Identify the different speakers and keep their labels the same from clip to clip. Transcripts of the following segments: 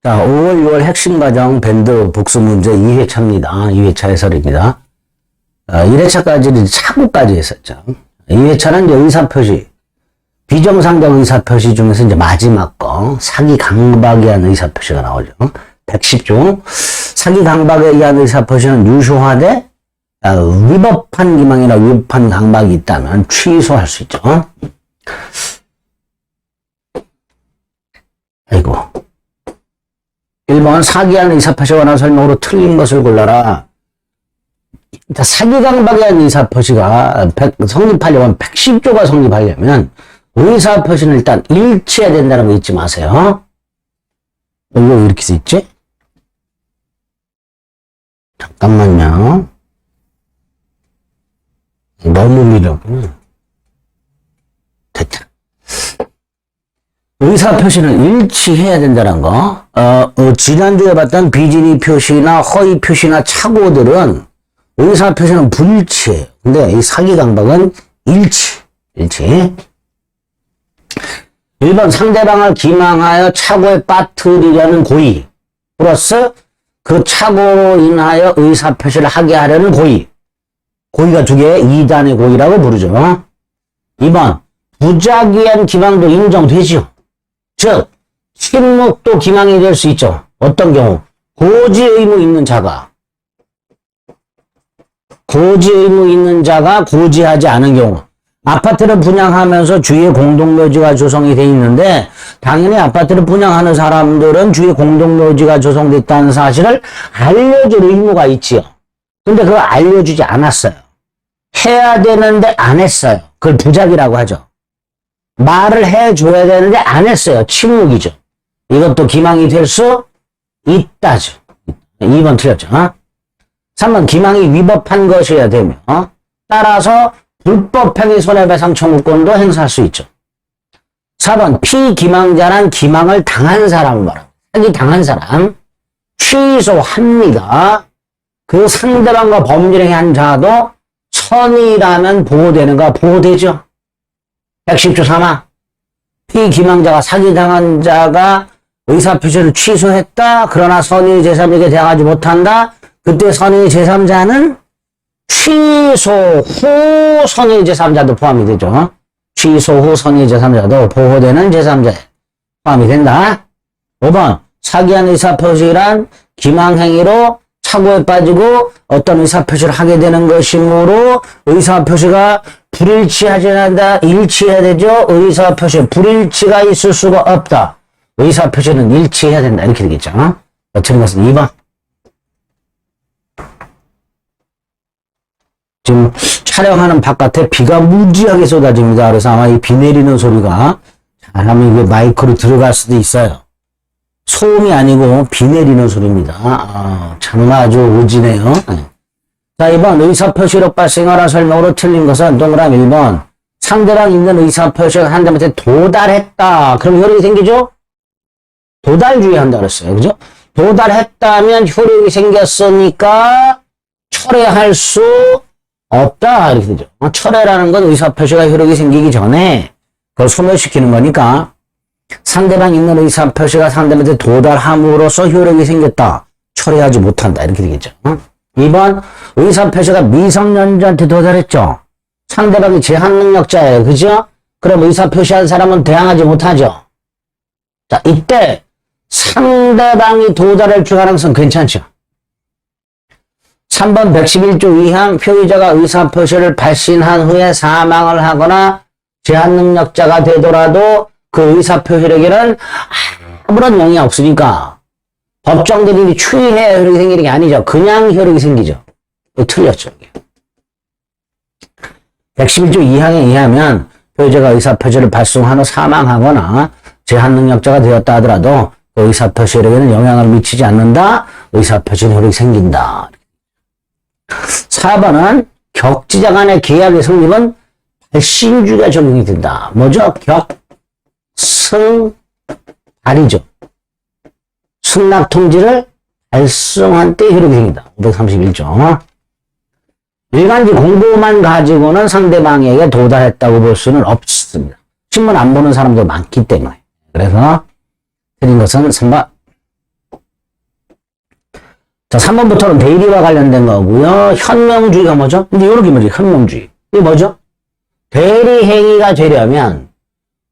Speaker 1: 자, 5월, 6월 핵심 과정 밴드 복수 문제 2회차입니다. 2회차 해설입니다. 1회차까지는 차고까지 했었죠. 2회차는 이제 의사표시, 비정상적 의사표시 중에서 이제 마지막 거, 사기 강박에 의한 의사표시가 나오죠. 110조. 사기 강박에 의한 의사표시는 유효하되, 위법한 기망이나 위법한 강박이 있다면 취소할 수 있죠. 아이고. 1번 사기한 의사표시에 관한 설명으로 틀린 것을 골라라. 사기 강박에 의한 의사표시가 성립하려면 110조가 성립하려면 의사표시는 일단 일치해야 된다는 거 잊지 마세요. 이거 왜 이렇게 써있지? 잠깐만요. 너무 미려구나. 됐다. 의사표시는 일치해야 된다는 거. 지난주에 봤던 비진의 표시나 허위 표시나 착오들은 의사표시는 불일치해요. 근데 이 사기 강박은 일치. 1번 상대방을 기망하여 착오에 빠뜨리려는 고의. 플러스 그 착오로 인하여 의사표시를 하게 하려는 고의. 고의가 두 개, 2단의 고의라고 부르죠. 2번 부작위한 기망도 인정되죠. 즉 침묵도 기망이 될 수 있죠. 어떤 경우? 고지 의무 있는 자가 고지하지 않은 경우. 아파트를 분양하면서 주위에 공동묘지가 조성이 돼 있는데 당연히 아파트를 분양하는 사람들은 주위에 공동묘지가 조성됐다는 사실을 알려줄 의무가 있지요. 근데 그걸 알려주지 않았어요. 해야 되는데 안 했어요. 그걸 부작위라고 하죠. 말을 해줘야 되는데 안 했어요. 침묵이죠. 이것도 기망이 될 수 있다죠. 2번 틀렸죠. 3번 기망이 위법한 것이어야 되며 따라서 불법행위 손해배상 청구권도 행사할 수 있죠. 4번 피기망자란 기망을 당한 사람을 말합니다. 사기 당한 사람 취소합니다. 그 상대방과 범죄를 한 자도 선의라면 보호되는가? 보호되죠. 110조 3화. 피기망자가 사기당한 자가 의사표시를 취소했다. 그러나 선의 제3자에게 대항하지 못한다. 그때 선의 제3자는 취소 후 선의 제3자도 포함이 되죠. 취소 후 선의 제3자도 보호되는 제3자에 포함이 된다. 5번 사기한 의사표시란 기망행위로 착오에 빠지고 어떤 의사표시를 하게 되는 것이므로 의사표시가 불일치하지 않는다. 일치해야 되죠. 의사표시 불일치가 있을 수가 없다. 의사표시는 일치해야 된다. 이렇게 되겠죠. 틀린 것은 2번. 지금 촬영하는 바깥에 비가 무지하게 쏟아집니다. 그래서 아마 이 비 내리는 소리가 잘하면 이게 마이크로 들어갈 수도 있어요. 소음이 아니고 비 내리는 소리입니다. 정말 아주 오지네요. 자, 2번 의사표시로 발생하라 설명으로 틀린 것은 동그라미 1번 상대방 있는 의사표시가 상대방한테 도달했다. 그럼 효력이 생기죠? 도달주의한다 그랬어요. 그죠? 도달했다면 효력이 생겼으니까 철회할 수 없다. 이렇게 되죠. 철회라는 건 의사표시가 효력이 생기기 전에 그걸 소멸시키는 거니까 상대방 있는 의사표시가 상대방한테 도달함으로써 효력이 생겼다. 철회하지 못한다. 이렇게 되겠죠. 2번 의사표시가 미성년자한테 도달했죠. 상대방이 제한능력자예요. 그죠? 그럼 의사표시한 사람은 대항하지 못하죠. 자, 이때 상대방이 도달할 줄 가능성 괜찮죠. 3번 111조 2항 표의자가 의사표시를 발신한 후에 사망을 하거나 제한능력자가 되더라도 그 의사표시력에는 아무런 영향이 없으니까 법정들이 추이해야 효력이 생기는 게 아니죠. 그냥 효력이 생기죠. 틀렸죠. 111조 2항에 의하면 표의자가 의사표시를 발송한 후 사망하거나 제한능력자가 되었다 하더라도 그 의사표시력에는 영향을 미치지 않는다. 의사표시는 효력이 생긴다. 4번은 격지자 간의 계약의 성립은 발신주가 적용이 된다. 뭐죠? 발이죠. 승낙통지를 발송한 때 효력이 생긴다. 531조. 일간지 공보만 가지고는 상대방에게 도달했다고 볼 수는 없습니다. 신문 안 보는 사람도 많기 때문에. 그래서 틀린 것은 3번. 자, 3번부터는 대리와 관련된 거고요. 현명주의가 뭐죠? 근데 이렇게 뭐지? 현명주의. 이게 뭐죠? 대리 행위가 되려면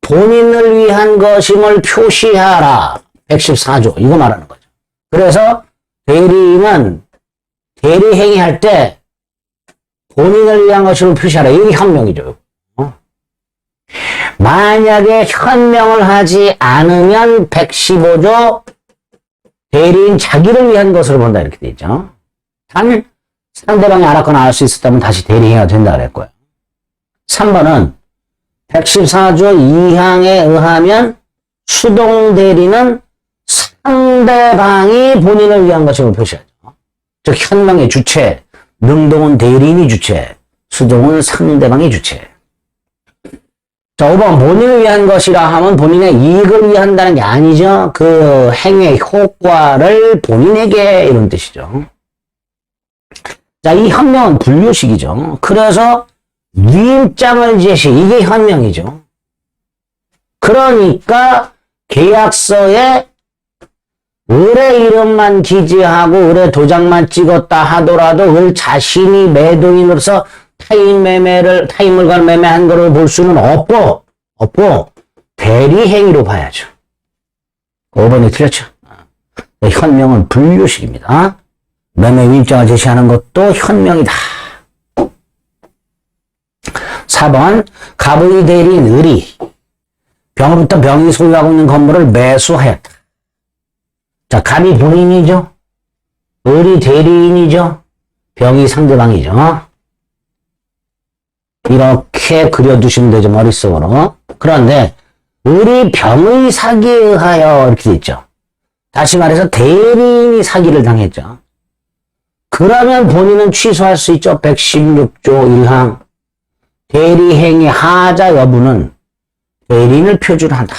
Speaker 1: 본인을 위한 것임을 표시하라. 114조. 이거 말하는 거죠. 그래서 대리는 대리 행위할 때 본인을 위한 것임을 표시하라. 이게 현명이죠. 만약에 현명을 하지 않으면 115조 대리인 자기를 위한 것으로 본다 이렇게 돼 있죠. 단 상대방이 알았거나 알 수 있었다면 다시 대리행위가 된다 그랬고요. 3번은 114조 2항에 의하면 수동 대리는 상대방이 본인을 위한 것임을 표시하죠. 즉 현명의 주체, 능동은 대리인이 주체, 수동은 상대방이 주체. 자, 5번 본인을 위한 것이라 하면 본인의 이익을 위한다는 게 아니죠. 그 행위의 효과를 본인에게 이런 뜻이죠. 자, 이 현명은 분류식이죠. 그래서 위임장을 제시, 이게 현명이죠. 그러니까 계약서에 을의 이름만 기재하고 을의 도장만 찍었다 하더라도 을 자신이 매도인으로서 타인 물건을 매매한 거로 볼 수는 없고 대리 행위로 봐야죠. 5번이 틀렸죠. 현명은 분류식입니다. 매매 위임장을 제시하는 것도 현명이다. 4번 갑의 대리인 을이 병으로부터 병이 소유하고 있는 건물을 매수하였다. 자, 갑이 본인이죠. 을이 대리인이죠. 병이 상대방이죠. 이렇게 그려두시면 되죠. 머릿속으로. 그런데 을이 병의 사기에 의하여 이렇게 돼 있죠. 다시 말해서 대리인이 사기를 당했죠. 그러면 본인은 취소할 수 있죠. 116조 1항 대리행위 하자 여부는 대리인을 표준을 한다.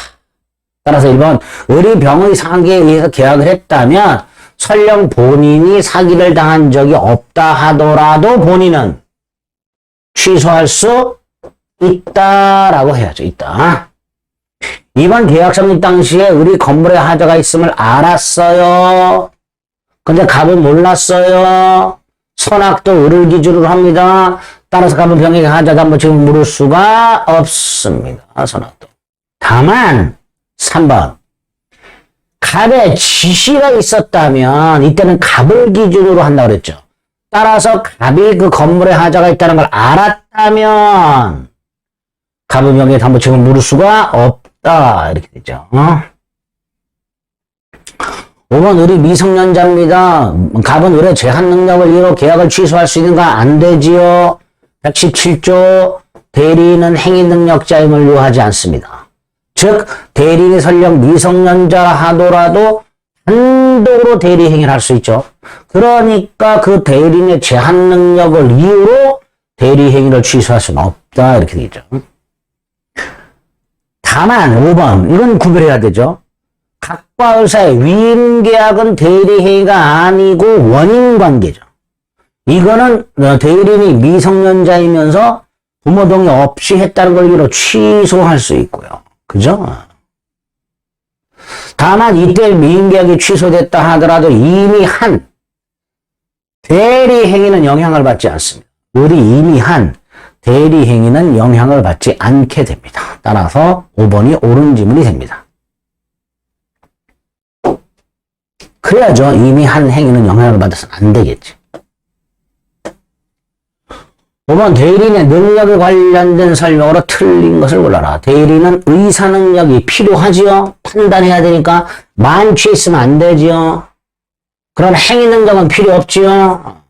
Speaker 1: 따라서 1번 을이 병의 사기에 의해서 계약을 했다면 설령 본인이 사기를 당한 적이 없다 하더라도 본인은 취소할 수 있다라고 해야죠. 있다. 2번 계약 성립 당시에 을이 건물에 하자가 있음을 알았어요. 근데 갑은 몰랐어요. 선악도 을을 기준으로 합니다. 따라서 갑은 병에게 하자가 한번 지금 물을 수가 없습니다. 선악도. 다만 3번 갑의 지시가 있었다면 이때는 갑을 기준으로 한다고 그랬죠. 따라서 갑이 그 건물에 하자가 있다는 걸 알았다면 갑은 병에게 한번 지금 물을 수가 없다 이렇게 되죠. 5번 을이 미성년자입니다. 갑은 을의 제한 능력을 이유로 계약을 취소할 수 있는가? 안 되지요. 117조 대리인은 행위 능력자임을 요하지 않습니다. 즉 대리인이 설령 미성년자 하더라도 단독으로 대리 행위를 할 수 있죠. 그러니까 그 대리인의 제한 능력을 이유로 대리 행위를 취소할 수는 없다 이렇게 되죠. 다만 5번 이건 구별해야 되죠. 갑과 을 사이의 위임계약은 대리행위가 아니고 원인관계죠. 이거는 대리인이 미성년자이면서 부모 동의 없이 했다는 걸 이유로 취소할 수 있고요. 그죠? 다만 이때 위임계약이 취소됐다 하더라도 이미 한 대리행위는 영향을 받지 않습니다. 을이 이미 한 대리행위는 영향을 받지 않게 됩니다. 따라서 5번이 옳은 지문이 됩니다. 그래야죠. 이미 한 행위는 영향을 받아서는 안 되겠지. 5번 대리인의 능력에 관련된 설명으로 틀린 것을 골라라. 대리인은 의사 능력이 필요하지요. 판단해야 되니까 만취해 있으면 안 되지요. 그런 행위 능력은 필요 없지요.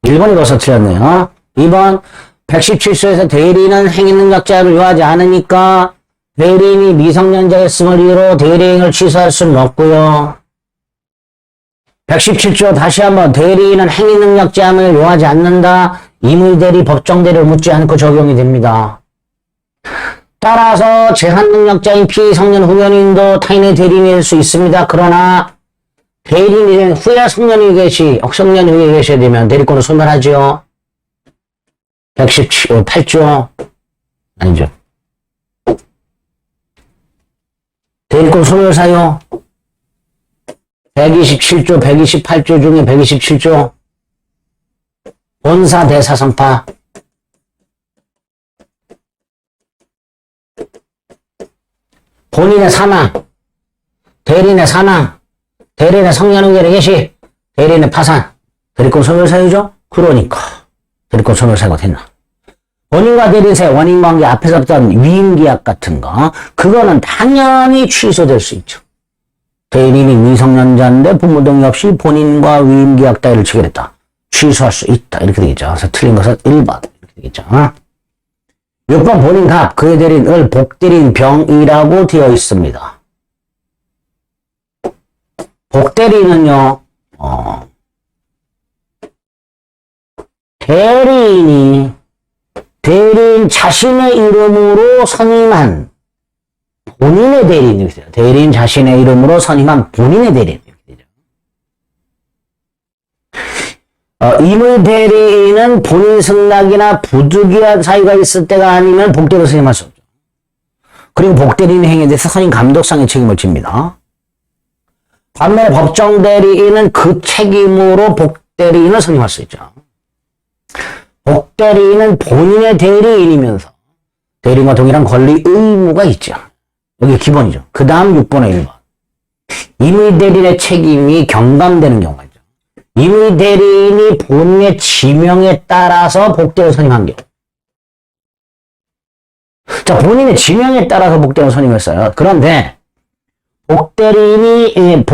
Speaker 1: 1번이 벌써 틀렸네요. 2번 117조에서 대리인은 행위 능력자를 요하지 않으니까 대리인이 미성년자였음을 이유로 대리행위를 취소할 수는 없고요. 117조 다시 한번 대리인은 행위 능력자임을 요하지 않는다. 임의대리, 법정대리를 묻지 않고 적용이 됩니다. 따라서 제한 능력자인 피성년 후견인도 타인의 대리인이 될 수 있습니다. 그러나 대리인이 된 후에 성년이 계셔야 되면 대리권을 소멸하지요. 118조 아니죠. 대리권 소멸 사유 127조, 128조 중에 127조. 본사 대사성파. 본인의 사망, 대리인의 사망, 대리인의 성년후결의 개시, 대리인의 파산, 대리권 소멸사유죠? 그러니까 대리권 소멸사유가 됐나? 본인과 대리인 사이 원인관계 앞에서 봤던 위임계약 같은 거, 그거는 당연히 취소될 수 있죠. 대리인이 미성년자인데 부모 동의 없이 본인과 위임계약 따위를 체결했다. 취소할 수 있다. 이렇게 되겠죠. 그래서 틀린 것은 1번. 이렇게 되겠죠. 6번 본인 갑, 그의 대리인을 복대리인 병이라고 되어 있습니다. 복대리인은요, 대리인 자신의 이름으로 선임한 본인의 대리인이 있어요. 대리인 자신의 이름으로 선임한 본인의 대리인. 임의 대리인은 본인 승낙이나 부득이한 사유가 있을 때가 아니면 복대로 선임할 수 없죠. 그리고 복대리인 행위에 대해서 선임 감독상의 책임을 집니다. 반면에 법정 대리인은 그 책임으로 복대리인을 선임할 수 있죠. 복대리인은 본인의 대리인이면서 대리인과 동일한 권리 의무가 있죠. 여기 기본이죠. 그 다음 6번에 1번. 임의 대리인의 책임이 경감되는 경우가 있죠. 임의 대리인이 본인의 지명에 따라서 복대를 선임한 경우. 자, 본인의 지명에 따라서 복대를 선임했어요. 그런데 복대리인을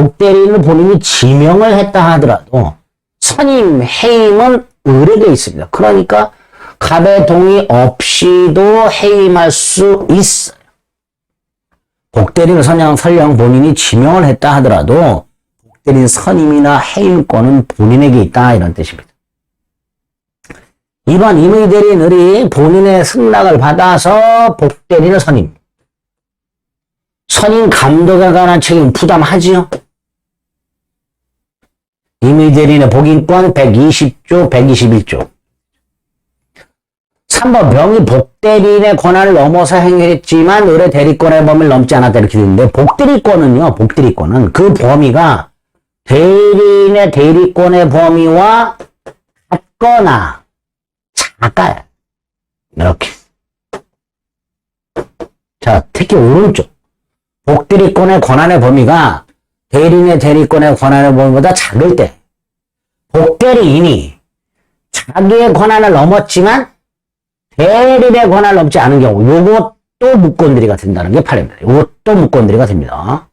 Speaker 1: 본인이 지명을 했다 하더라도 선임, 해임은 의뢰되어 있습니다. 그러니까 갑의 동의 없이도 해임할 수 있어요. 복대리인을 설령 본인이 지명을 했다 하더라도 복대리인 선임이나 해임권은 본인에게 있다, 이런 뜻입니다. 2번 임의 대리인이 본인의 승낙을 받아서 복대리인을 선임 감독에 관한 책임 부담하지요. 임의 대리인의 복인권 120조, 121조. 3번 병이 복대리인의 권한을 넘어서 행위했지만 의뢰 대리권의 범위를 넘지 않았다, 이렇게 되는데, 복대리권은 그 범위가 대리인의 대리권의 범위와 같거나 작아요. 이렇게. 자, 특히 오른쪽. 복대리권의 권한의 범위가 대리인의 대리권의 권한의 범위보다 작을 때, 복대리인이 자기의 권한을 넘었지만 대리인의 권한을 넘지 않은 경우, 요것도 무권대리가 된다는 게 판례입니다. 요것도 무권대리가 됩니다.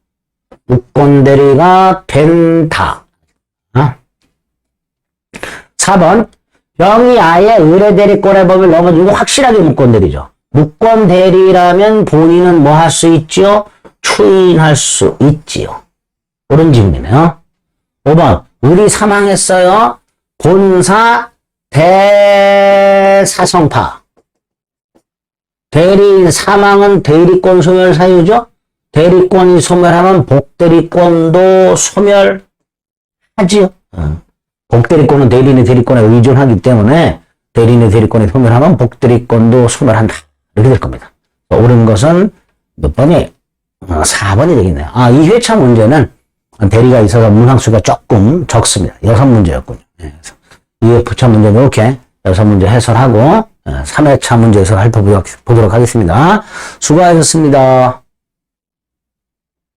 Speaker 1: 무권대리가 된다. 4번 병이 아예 의뢰대리권의 범위를 넘어지고 확실하게 무권대리죠. 무권대리라면 본인은 뭐 할 수 있죠? 추인할 수 있지요. 옳은 질문이네요. 5번 을이 사망했어요. 본사 대사성파. 대리인 사망은 대리권 소멸 사유죠. 대리권이 소멸하면 복대리권도 소멸하지요. 복대리권은 대리인의 대리권에 의존하기 때문에 대리인의 대리권이 소멸하면 복대리권도 소멸한다. 이렇게 될 겁니다. 옳은 것은 몇 번이? 4번이 되겠네요. 이 회차 문제는 대리가 있어서 문항수가 조금 적습니다. 6문제였군요. 그래서 2회차 문제는 이렇게 6문제 해설하고 3회차 문제 해설 살펴보도록 하겠습니다. 수고하셨습니다.